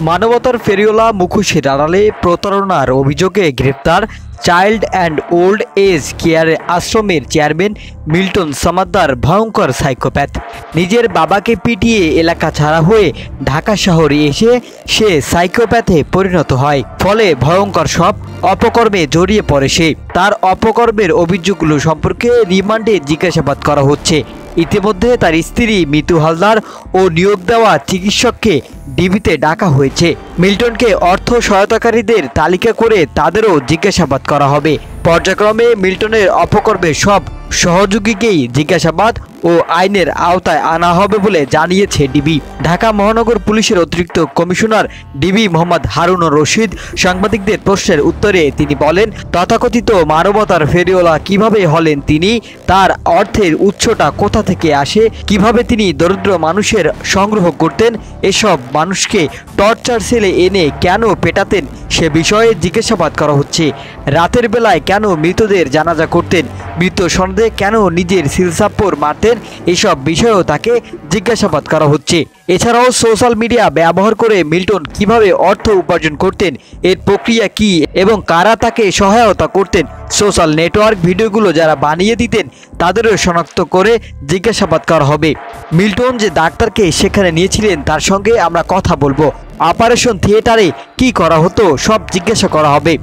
মানবতার ফেরিওয়ালা মুখোশের আড়ালে প্রতারণার অভিযোগে গ্রেপ্তার child and old age care আশ্রমের চেয়ারম্যান মিল্টন সামাদ্দার ভয়ঙ্কর সাইকোপ্যাথ। নিজের বাবাকে পিটিয়ে এলাকা ছাড়া হয়ে ঢাকা শহরে এসে সে সাইকোপ্যাথে পরিণত হয়। ফলে ভয়ঙ্কর সব অপকর্মে জড়িয়ে পড়ে সে। তার অপকর্মের অভিযোগগুলো সম্পর্কে রিমান্ডে জিজ্ঞাসাবাদ করা হচ্ছে। ইতিমধ্যে তার স্ত্রী মিতু হালদার ও নিয়োগ দেওয়া চিকিৎসককে ডিবিতে ডাকা হয়েছে। মিল্টনকে অর্থ সহায়তাকারীদের তালিকা করে তাদেরও জিজ্ঞাসাবাদ করা হবে। পর্যায়ক্রমে মিল্টনের অপকর্মের সব সহযোগীকেই জিজ্ঞাসাবাদ ও আইনের আওতায় আনা হবে বলে জানিয়েছে ডিবি। ঢাকা মহানগর পুলিশের অতিরিক্ত কমিশনার ডিবি মোহাম্মদ হারুনুর রশিদ সাংবাদিকদের প্রশ্নের উত্তরে তিনি বলেন, তথাকথিত মানবতার ফেরিওয়ালা কিভাবে হলেন তিনি, তার অর্থের উৎসটা কোথা থেকে আসে, কিভাবে তিনি দরিদ্র মানুষের সংগ্রহ করতেন, এসব মানুষকে টর্চার সেলে এনে কেন পেটাতেন সে বিষয়ে জিজ্ঞাসাবাদ করা হচ্ছে। রাতের বেলায় কেন মৃতদের জানাজা করতেন, মৃত সন্দেহে কেন নিজের সিলসাপ্পর মারতেন, এসব বিষয়েও তাকে জিজ্ঞাসাবাদ করা হচ্ছে। এছাড়াও সোশ্যাল মিডিয়া ব্যবহার করে মিল্টন কিভাবে অর্থ উপার্জন করতেন, এর প্রক্রিয়া কি এবং কারা তাকে সহায়তা করতেন, সোশ্যাল নেটওয়ার্ক ভিডিওগুলো যারা বানিয়ে দিতেন তাদেরও শনাক্ত করে জিজ্ঞাসাবাদ করা হবে। মিল্টন যে ডাক্তারকে সেখানে নিয়েছিলেন তার সঙ্গে আমরা কথা বলবো। অপারেশন থিয়েটারে কি করা হতো সব জিজ্ঞাসা করা হবে।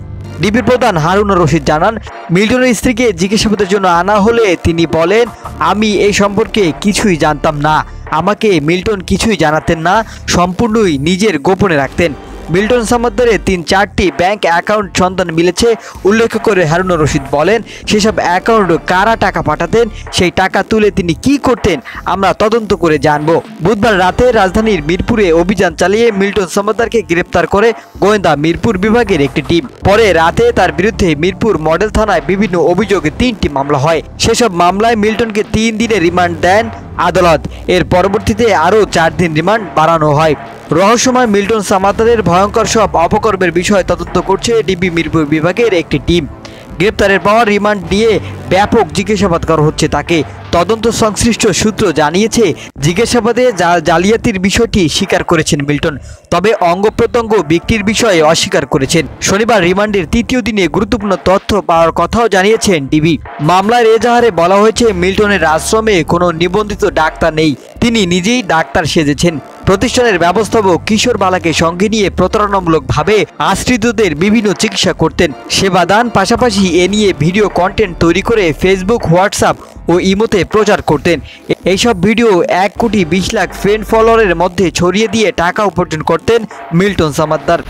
ডিবি প্রধান হারুনুর রশিদ জানান, মিল্টনের স্ত্রীকে জিজ্ঞাসাবাদের জন্য আনা হলে তিনি বলেন, আমি এই সম্পর্কে কিছুই জানতাম না, আমাকে মিল্টন কিছুই জানাতেন না, সম্পূর্ণই নিজের গোপনে রাখতেন। মিল্টন সামাদ্দারের 3-4টি ব্যাংক অ্যাকাউন্ট সন্ধান মিলেছে উল্লেখ করে হারুনুর রশিদ বলেন, সেসব অ্যাকাউন্ট কারা টাকা পাঠাতেন, সেই টাকা তুলে তিনি কি করতেন আমরা তদন্ত করে জানব। বুধবার রাতে রাজধানীর মিরপুরে অভিযান চালিয়ে মিল্টন সামাদ্দারকে গ্রেপ্তার করে গোয়েন্দা মিরপুর বিভাগের একটি টিম। পরে রাতে তার বিরুদ্ধে মিরপুর মডেল থানায় বিভিন্ন অভিযোগে 3টি মামলা হয়। সেসব মামলায় মিল্টনকে 3 দিনের রিমান্ড দেন আদালত। এর পরবর্তীতে আরও 4 দিন রিমান্ড বাড়ানো হয়। রহস্যময় মিল্টন সামাদ্দারের ভয়ঙ্কর সব অপকর্মের বিষয়ে তদন্ত করছে ডিবি মিরপুর বিভাগের একটি টিম। গ্রেপ্তারের পর রিমান্ড নিয়ে ব্যাপক জিজ্ঞাসাবাদ করা হচ্ছে তাকে। তদন্ত সংশ্লিষ্ট সূত্র জানিয়েছে, জিজ্ঞাসাবাদে জালিয়াতির বিষয়টি স্বীকার করেছেন মিল্টন, তবে অঙ্গ প্রত্যঙ্গ বিক্রির বিষয়ে অস্বীকার করেছেন। শনিবার রিমান্ডের 3য় দিনে গুরুত্বপূর্ণ তথ্য পাওয়ার কথাও জানিয়েছেন ডিবি। মামলার এজাহারে বলা হয়েছে, মিল্টনের আশ্রমে কোনো নিবন্ধিত ডাক্তার নেই, তিনি নিজেই ডাক্তার সেজেছেন। প্রতিষ্ঠানের ব্যবস্থাপক কিশোর বালাকে সঙ্গে নিয়ে প্রতারণামূলকভাবে আশ্রিতদের বিভিন্ন চিকিৎসা করতেন, সেবা দান, পাশাপাশি এ নিয়ে ভিডিও কন্টেন্ট তৈরি করে ফেসবুক, হোয়াটসঅ্যাপ ও ইমোতে প্রচার করতেন। এইসব ভিডিও 1,20,00,000 ফ্রেন্ড ফলোয়ারের মধ্যে ছড়িয়ে দিয়ে টাকা উপার্জন করতেন মিল্টন সামাদ্দার।